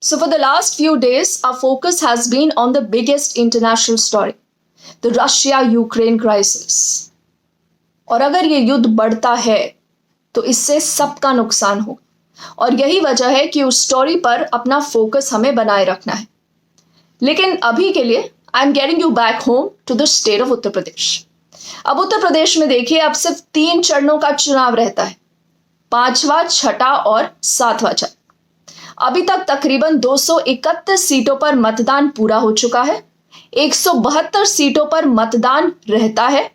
So, for the last few days, our focus has been on the biggest international story, the Russia-Ukraine crisis. और अगर ये युद्ध बढ़ता है तो इससे सबका नुकसान होगा और यही वजह है कि उस स्टोरी पर अपना फोकस हमें बनाए रखना है। लेकिन अभी के लिए I am getting you back home to the state of Uttar Pradesh. अब उत्तर प्रदेश में देखिए, अब सिर्फ 3 चरणों का चुनाव रहता है, 5वां, 6ठा और 7वां चरण। अभी तक तकरीबन 231 सीटों पर मतदान पूरा हो चुका है, 172 सीटों पर मतदान रहता है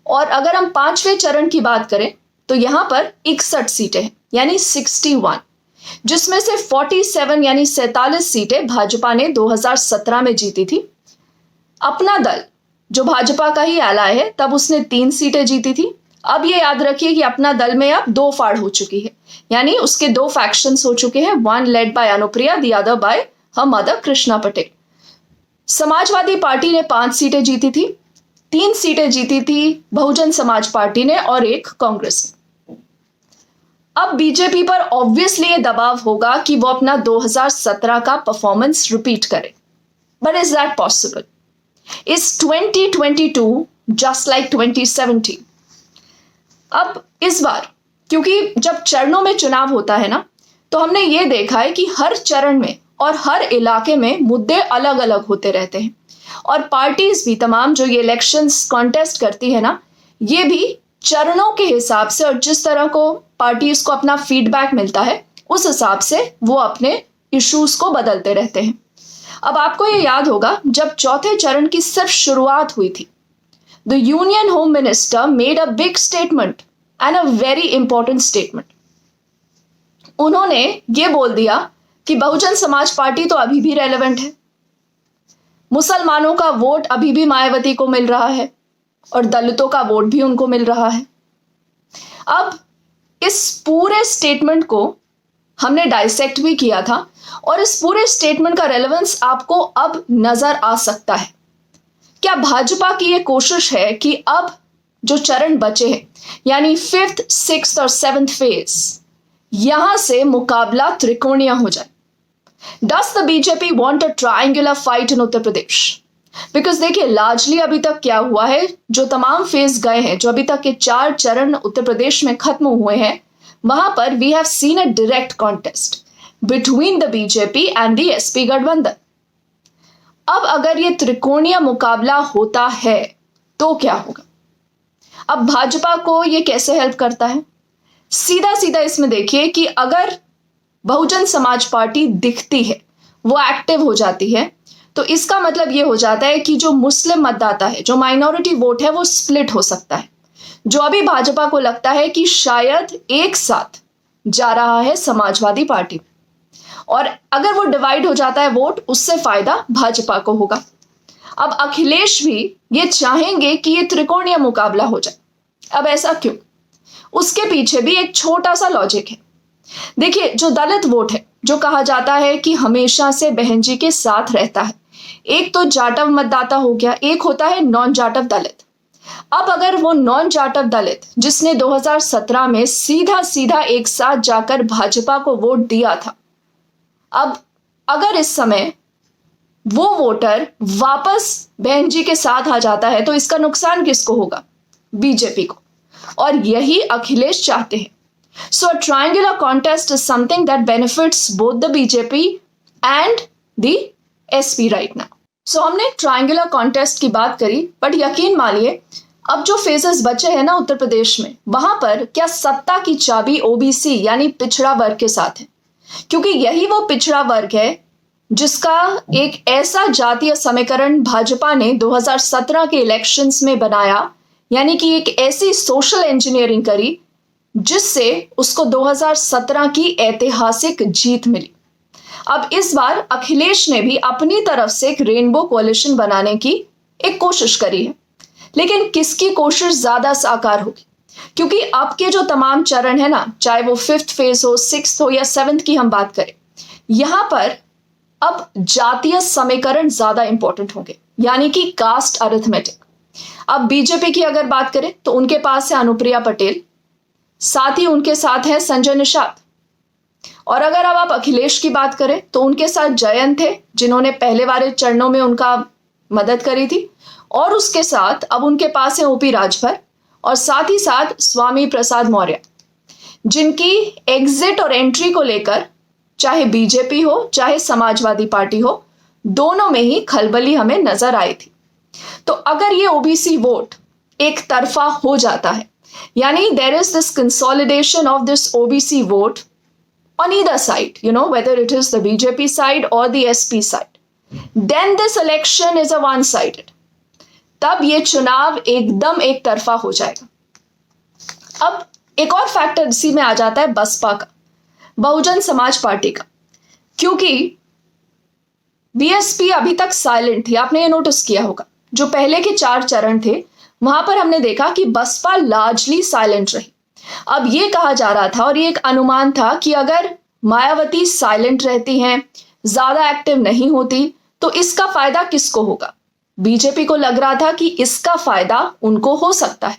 और अगर हम 5वें चरण की बात करें तो यहां पर 61 सीटें हैं यानी 61, जिसमें से 47 यानी 47 सीटें भाजपा ने 2017 में जीती थी। अपना दल जो भाजपा का ही एलाय है, तब उसने 3 सीटें जीती थी। अब ये याद रखिए कि अपना दल में अब 2 फाड़ हो चुकी है, यानी उसके 2 फैक्शंस हो चुके हैं, one led by Anupriya, the other by her mother Krishna Patel. Samajwadi party ने 5 सीटें जीती थी, 3 सीटें जीती थी बहुजन समाज पार्टी ने और 1 कांग्रेस ने। अब बीजेपी पर ऑब्वियसली ये दबाव होगा कि वो अपना 2017 का परफॉर्मेंस रिपीट करे, but is that possible? Is 2022 just like 2017? अब इस बार क्योंकि जब चरणों में चुनाव होता है ना, तो हमने ये देखा है कि हर चरण में और हर इलाके में मुद्दे अलग अलग होते रहते हैं और पार्टीज भी तमाम जो ये इलेक्शंस कॉन्टेस्ट करती है ना, ये भी चरणों के हिसाब से और जिस तरह को पार्टीज को अपना फीडबैक मिलता है उस हिसाब से वो अपने इश्यूज को बदलते रहते हैं। अब आपको ये याद होगा, जब चौथे चरण की सिर्फ शुरुआत हुई थी, the union home minister made a big statement and a very important statement. उन्होंने ये बोल दिया कि बहुजन समाज पार्टी तो अभी भी रेलेवेंट है, मुसलमानों का वोट अभी भी मायावती को मिल रहा है और दलितों का वोट भी उनको मिल रहा है। अब इस पूरे स्टेटमेंट को हमने डाइसेक्ट भी किया था और इस पूरे स्टेटमेंट का रेलेवेंस आपको अब नजर आ सकता है। क्या भाजपा की ये कोशिश है कि अब जो चरण बचे हैं यानी 5th, 6th और 7th फेज, यहां से मुकाबला त्रिकोणीय हो जाए? Does the BJP want a triangular fight in Uttar Pradesh? Because देखिए, लार्जली अभी तक क्या हुआ है, जो तमाम फेज गए हैं, जो अभी तक के 4 चरण उत्तर प्रदेश में खत्म हुए हैं, वहां पर we have seen a direct contest between the BJP and the SP गठबंधन। अब अगर ये त्रिकोणीय मुकाबला होता है तो क्या होगा? अब भाजपा को ये कैसे हेल्प करता है? सीधा सीधा इसमें देखिए कि अगर बहुजन समाज पार्टी दिखती है, वो एक्टिव हो जाती है, तो इसका मतलब ये हो जाता है कि जो मुस्लिम मतदाता है, जो माइनॉरिटी वोट है, वो स्प्लिट हो सकता है। जो अभी भाजपा को लगता है कि शायद एक साथ जा रहा है समाजवादी पार्टी, और अगर वो डिवाइड हो जाता है वोट, उससे फायदा भाजपा को होगा। अब अखिलेश भी ये चाहेंगे कि ये त्रिकोणीय मुकाबला हो जाए। अब ऐसा क्यों? उसके पीछे भी एक छोटा सा लॉजिक है। देखिए, जो दलित वोट है, जो कहा जाता है कि हमेशा से बहन जी के साथ रहता है, एक तो जाटव मतदाता हो गया, एक होता है नॉन जाटव दलित। अब अगर वो नॉन जाटव दलित जिसने 2017 में सीधा सीधा एक साथ जाकर भाजपा को वोट दिया था, अब अगर इस समय वो वोटर वापस बहन जी के साथ आ जाता है, तो इसका नुकसान किसको होगा? बीजेपी को, और यही अखिलेश चाहते हैं। So a triangular contest is something that benefits both the BJP and the SP right now. So हमने ट्रायंगुलर कॉन्टेस्ट की बात करी, बट यकीन मानिए अब जो फेजेस बचे हैं ना उत्तर प्रदेश में, वहां पर क्या सत्ता की चाबी ओबीसी यानी पिछड़ा वर्ग के साथ है, क्योंकि यही वो पिछड़ा वर्ग है जिसका एक ऐसा जातीय समीकरण भाजपा ने 2017 के इलेक्शंस में बनाया, यानी कि एक ऐसी सोशल इंजीनियरिंग करी जिससे उसको 2017 की ऐतिहासिक जीत मिली। अब इस बार अखिलेश ने भी अपनी तरफ से एक रेनबो कोalition बनाने की एक कोशिश करी है, लेकिन किसकी कोशिश ज्यादा साकार होगी? क्योंकि अब के जो तमाम चरण है ना, चाहे वो 5th फेज हो, 6th हो या 7th की हम बात करें, यहां पर अब जातीय समीकरण ज्यादा इंपॉर्टेंट होंगे, यानी कि कास्ट अरिथमेटिक। अब बीजेपी की अगर बात करें तो उनके पास है अनुप्रिया पटेल, साथ ही उनके साथ है संजय निषाद, और अगर अब आप अखिलेश की बात करें तो उनके साथ जयंत थे जिन्होंने पहले वाले चरणों में उनका मदद करी थी, और उसके साथ अब उनके पास है ओपी राजभर और साथ ही साथ स्वामी प्रसाद मौर्य, जिनकी एग्जिट और एंट्री को लेकर चाहे बीजेपी हो चाहे समाजवादी पार्टी हो, दोनों में ही खलबली हमें नजर आई थी। तो अगर ये ओबीसी वोट एक तरफा हो जाता है, यानी there is this consolidation of this OBC vote on either side, whether it is the BJP side or the SP side, then this election is a one-sided. तब ये चुनाव एकदम एक तरफा हो जाएगा। अब एक और फैक्टर इसी में आ जाता है बसपा का, बहुजन समाज पार्टी का, क्योंकि बीएसपी अभी तक साइलेंट थी। आपने ये नोटिस किया होगा, जो पहले के 4 चरण थे वहां पर हमने देखा कि बसपा लार्जली साइलेंट रही। अब ये कहा जा रहा था और ये एक अनुमान था कि अगर मायावती साइलेंट रहती हैं, ज्यादा एक्टिव नहीं होती, तो इसका फायदा किसको होगा? बीजेपी को लग रहा था कि इसका फायदा उनको हो सकता है,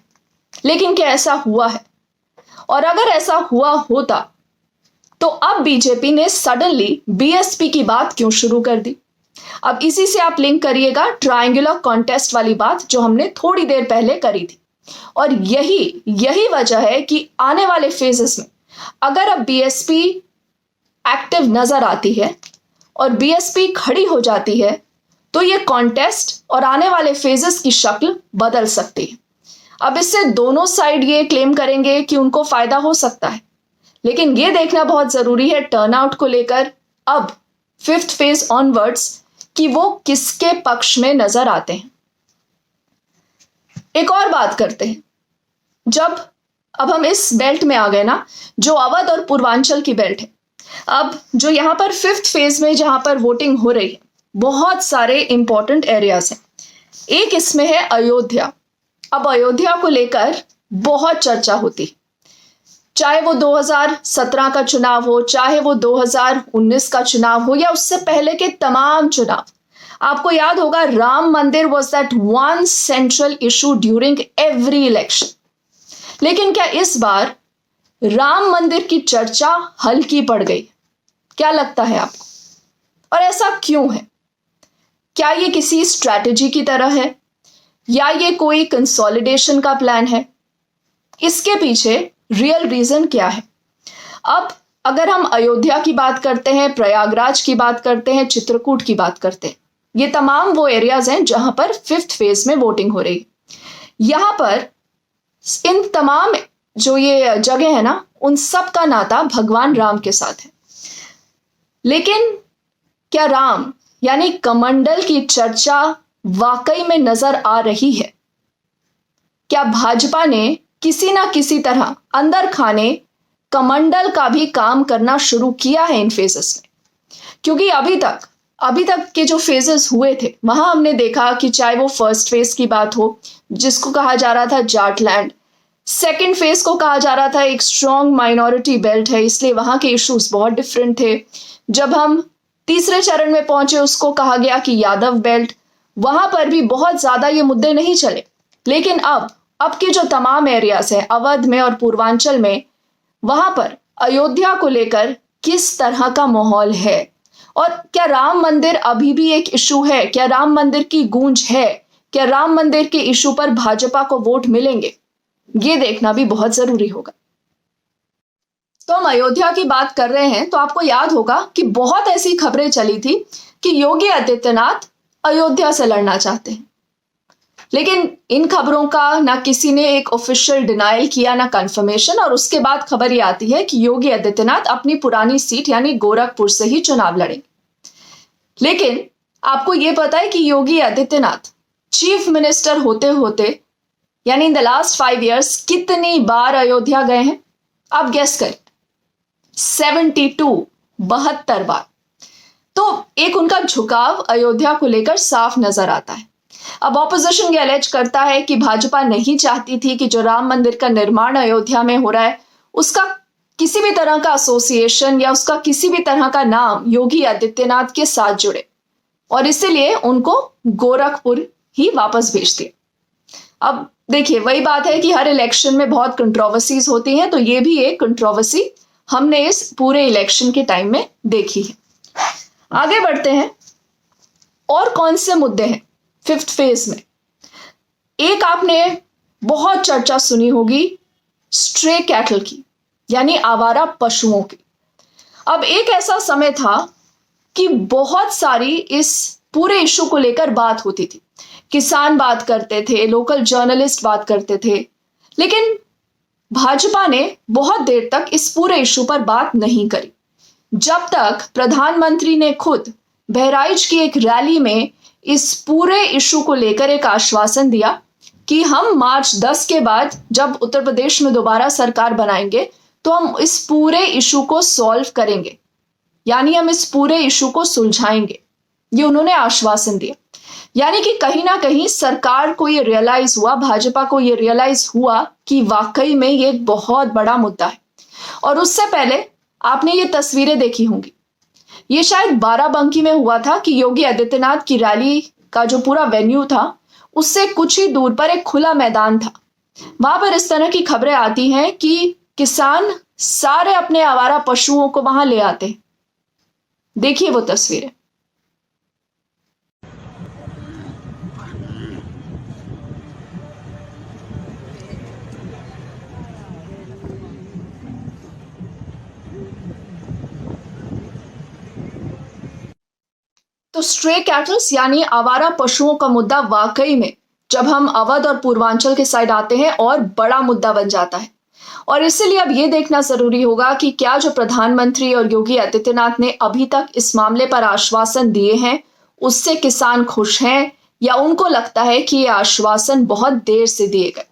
लेकिन क्या ऐसा हुआ है? और अगर ऐसा हुआ होता तो अब बीजेपी ने सडनली बीएसपी की बात क्यों शुरू कर दी? अब इसी से आप लिंक करिएगा ट्रायंगुलर कॉन्टेस्ट वाली बात जो हमने थोड़ी देर पहले करी थी, और यही वजह है कि आने वाले फेजेस में अगर अब बीएसपी एक्टिव नजर आती है और बीएसपी खड़ी हो जाती है तो ये कॉन्टेस्ट और आने वाले फेजेस की शक्ल बदल सकती है। अब इससे दोनों साइड ये क्लेम करेंगे कि उनको फायदा हो सकता है, लेकिन ये देखना बहुत जरूरी है टर्नआउट को लेकर अब 5th फेज ऑनवर्ड्स कि वो किसके पक्ष में नजर आते हैं। एक और बात करते हैं, जब अब हम इस बेल्ट में आ गए ना, जो अवध और पूर्वांचल की बेल्ट है, अब जो यहां पर 5th फेज में जहां पर वोटिंग हो रही है, बहुत सारे इंपॉर्टेंट एरियाज हैं। एक इसमें है अयोध्या। अब अयोध्या को लेकर बहुत चर्चा होती, चाहे वो 2017 का चुनाव हो, चाहे वो 2019 का चुनाव हो, या उससे पहले के तमाम चुनाव। आपको याद होगा राम मंदिर was that one central issue during every election. लेकिन क्या इस बार राम मंदिर की चर्चा हल्की पड़ गई? क्या लगता है आपको? और ऐसा क्यों है? क्या ये किसी स्ट्रैटेजी की तरह है या ये कोई कंसोलिडेशन का प्लान है? इसके पीछे रियल रीजन क्या है? अब अगर हम अयोध्या की बात करते हैं, प्रयागराज की बात करते हैं, चित्रकूट की बात करते हैं, ये तमाम वो एरियाज हैं जहां पर 5th फेज में वोटिंग हो रही है। यहां पर इन तमाम जो ये जगह है ना, उन सब का नाता भगवान राम के साथ है। लेकिन क्या राम यानी कमंडल की चर्चा वाकई में नजर आ रही है? क्या भाजपा ने किसी ना किसी तरह अंदर खाने कमंडल का भी काम करना शुरू किया है इन फेजेस में? क्योंकि अभी तक के जो फेजेस हुए थे वहां हमने देखा कि चाहे वो 1st फेज की बात हो जिसको कहा जा रहा था जाटलैंड, 2nd फेज को कहा जा रहा था एक स्ट्रॉन्ग माइनॉरिटी बेल्ट है, इसलिए वहां के इश्यूज बहुत डिफरेंट थे। जब हम 3रे चरण में पहुंचे उसको कहा गया कि यादव बेल्ट, वहां पर भी बहुत ज्यादा ये मुद्दे नहीं चले। लेकिन अब के जो तमाम एरियाज हैं अवध में और पूर्वांचल में, वहां पर अयोध्या को लेकर किस तरह का माहौल है? और क्या राम मंदिर अभी भी एक इशू है? क्या राम मंदिर की गूंज है? क्या राम मंदिर के इशू पर भाजपा को वोट मिलेंगे? ये देखना भी बहुत जरूरी होगा। तो हम अयोध्या की बात कर रहे हैं तो आपको याद होगा कि बहुत ऐसी खबरें चली थी कि योगी आदित्यनाथ अयोध्या से लड़ना चाहते हैं, लेकिन इन खबरों का ना किसी ने एक ऑफिशियल डिनायल किया ना कंफर्मेशन, और उसके बाद खबर ये आती है कि योगी आदित्यनाथ अपनी पुरानी सीट यानी गोरखपुर से ही चुनाव लड़ेंगे। लेकिन आपको ये पता है कि योगी आदित्यनाथ चीफ मिनिस्टर होते होते यानी इन द लास्ट 5 years कितनी बार अयोध्या गए हैं? आप गेस करें। 72 बार। तो एक उनका झुकाव अयोध्या को लेकर साफ नजर आता है। अब ऑपोजिशन ये एलेज करता है कि भाजपा नहीं चाहती थी कि जो राम मंदिर का निर्माण अयोध्या में हो रहा है उसका किसी भी तरह का एसोसिएशन या उसका किसी भी तरह का नाम योगी आदित्यनाथ के साथ जुड़े, और इसीलिए उनको गोरखपुर ही वापस भेज दिया। अब देखिए वही बात है कि हर इलेक्शन में बहुत कंट्रोवर्सीज होती हैं, तो ये भी एक कंट्रोवर्सी हमने इस पूरे इलेक्शन के टाइम में देखी है। आगे बढ़ते हैं, और कौन से मुद्दे हैं फिफ्थ फेज में। एक आपने बहुत चर्चा सुनी होगी स्ट्रे कैटल की, यानी आवारा पशुओं की। अब एक ऐसा समय था कि बहुत सारी इस पूरे इशू को लेकर बात होती थी, किसान बात करते थे, लोकल जर्नलिस्ट बात करते थे, लेकिन भाजपा ने बहुत देर तक इस पूरे इशू पर बात नहीं करी, जब तक प्रधानमंत्री ने खुद बहराइच की एक रैली में इस पूरे इशू को लेकर एक आश्वासन दिया कि हम मार्च 10 के बाद जब उत्तर प्रदेश में दोबारा सरकार बनाएंगे तो हम इस पूरे इशू को सॉल्व करेंगे, यानी हम इस पूरे इशू को सुलझाएंगे। ये उन्होंने आश्वासन दिया। यानी कि कहीं ना कहीं सरकार को ये रियलाइज हुआ, भाजपा को ये रियलाइज हुआ कि वाकई में ये एक बहुत बड़ा मुद्दा है। और उससे पहले आपने ये तस्वीरें देखी होंगी, ये शायद बाराबंकी में हुआ था कि योगी आदित्यनाथ की रैली का जो पूरा वेन्यू था उससे कुछ ही दूर पर एक खुला मैदान था। वहां पर इस तरह की खबरें आती हैं कि किसान सारे अपने आवारा पशुओं को वहां ले आते हैं। देखिए वो तस्वीरें। तो स्ट्रे कैटल्स यानी आवारा पशुओं का मुद्दा वाकई में जब हम अवध और पूर्वांचल के साइड आते हैं और बड़ा मुद्दा बन जाता है। और इसीलिए अब ये देखना जरूरी होगा कि क्या जो प्रधानमंत्री और योगी आदित्यनाथ ने अभी तक इस मामले पर आश्वासन दिए हैं उससे किसान खुश हैं, या उनको लगता है कि ये आश्वासन बहुत देर से दिए गए।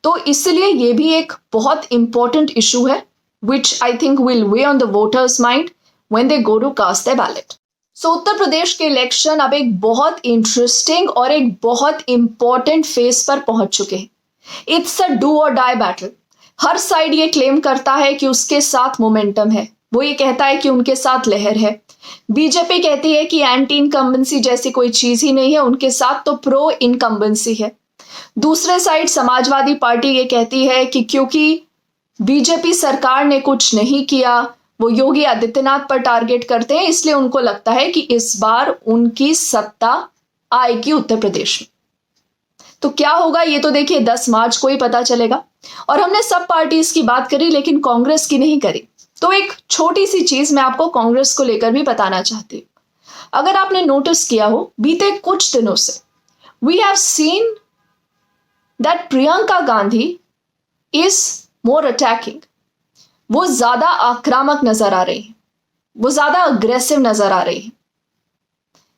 तो इसलिए ये भी एक बहुत इंपॉर्टेंट इशू है which I think will weigh on the voters mind when they go to cast the ballot. So Uttar Pradesh के इलेक्शन अब एक बहुत इंटरेस्टिंग और एक बहुत इंपॉर्टेंट फेज पर पहुंच चुके हैं। इट्स अ डू और डाई बैटल। हर साइड ये क्लेम करता है कि उसके साथ मोमेंटम है, वो ये कहता है कि उनके साथ लहर है। बीजेपी कहती है कि एंटी इनकम्बेंसी जैसी कोई चीज ही नहीं है, उनके साथ तो प्रो इनकम्बेंसी है। दूसरे साइड समाजवादी पार्टी ये कहती है कि क्योंकि बीजेपी सरकार ने कुछ नहीं किया, वो योगी आदित्यनाथ पर टारगेट करते हैं, इसलिए उनको लगता है कि इस बार उनकी सत्ता आएगी उत्तर प्रदेश में। तो क्या होगा ये तो देखिए 10 मार्च को ही पता चलेगा। और हमने सब पार्टीज की बात करी लेकिन कांग्रेस की नहीं करी। तो एक छोटी सी चीज मैं आपको कांग्रेस को लेकर भी बताना चाहती हूं। अगर आपने नोटिस किया हो बीते कुछ दिनों से we have seen that Priyanka Gandhi is more attacking. वो ज्यादा आक्रामक नजर आ रही है, वो ज्यादा अग्रेसिव नजर आ रही है।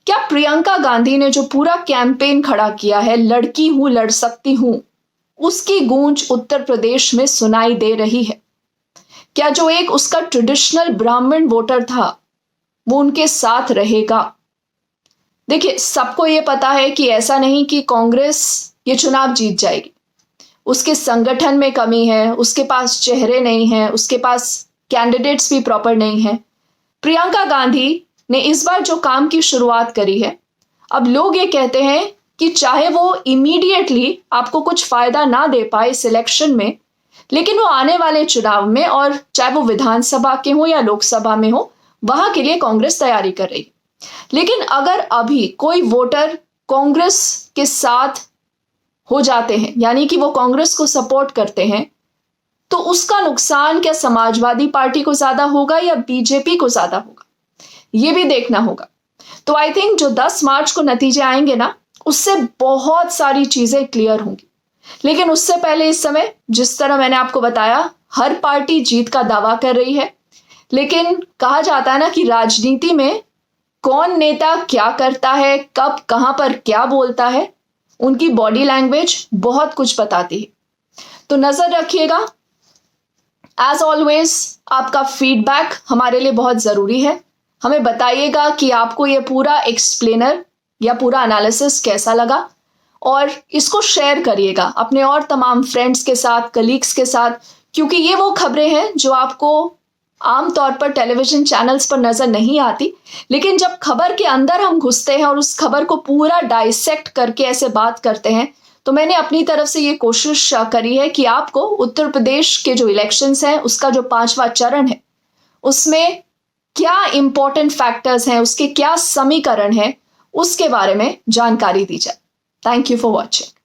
क्या प्रियंका गांधी ने जो पूरा कैंपेन खड़ा किया है, लड़की हूं लड़ सकती हूं, उसकी गूंज उत्तर प्रदेश में सुनाई दे रही है? क्या जो एक उसका ट्रेडिशनल ब्राह्मण वोटर था वो उनके साथ रहेगा? देखिए सबको ये पता है कि ऐसा नहीं कि कांग्रेस ये चुनाव जीत जाएगी। उसके संगठन में कमी है, उसके पास चेहरे नहीं है, उसके पास कैंडिडेट्स भी प्रॉपर नहीं है। प्रियंका गांधी ने इस बार जो काम की शुरुआत करी है, अब लोग ये कहते हैं कि चाहे वो इमीडिएटली आपको कुछ फायदा ना दे पाए सिलेक्शन में, लेकिन वो आने वाले चुनाव में, और चाहे वो विधानसभा के हो या लोकसभा में हो, वहां के लिए कांग्रेस तैयारी कर रही है। लेकिन अगर अभी कोई वोटर कांग्रेस के साथ हो जाते हैं, यानी कि वो कांग्रेस को सपोर्ट करते हैं, तो उसका नुकसान क्या समाजवादी पार्टी को ज्यादा होगा या बीजेपी को ज्यादा होगा, ये भी देखना होगा। तो आई थिंक जो 10 मार्च को नतीजे आएंगे ना, उससे बहुत सारी चीजें क्लियर होंगी। लेकिन उससे पहले इस समय जिस तरह मैंने आपको बताया, हर पार्टी जीत का दावा कर रही है, लेकिन कहा जाता है ना कि राजनीति में कौन नेता क्या करता है, कब कहां पर क्या बोलता है, उनकी बॉडी लैंग्वेज बहुत कुछ बताती है। तो नजर रखिएगा। एज ऑलवेज आपका फीडबैक हमारे लिए बहुत जरूरी है। हमें बताइएगा कि आपको ये पूरा एक्सप्लेनर या पूरा एनालिसिस कैसा लगा, और इसको शेयर करिएगा अपने और तमाम फ्रेंड्स के साथ, कलीग्स के साथ, क्योंकि ये वो खबरें हैं जो आपको आमतौर पर टेलीविजन चैनल्स पर नजर नहीं आती, लेकिन जब खबर के अंदर हम घुसते हैं और उस खबर को पूरा डाइसेक्ट करके ऐसे बात करते हैं, तो मैंने अपनी तरफ से ये कोशिश करी है कि आपको उत्तर प्रदेश के जो इलेक्शंस हैं उसका जो 5वां चरण है उसमें क्या इंपॉर्टेंट फैक्टर्स हैं, उसके क्या समीकरण हैं, उसके बारे में जानकारी दी जाए। Thank you for watching.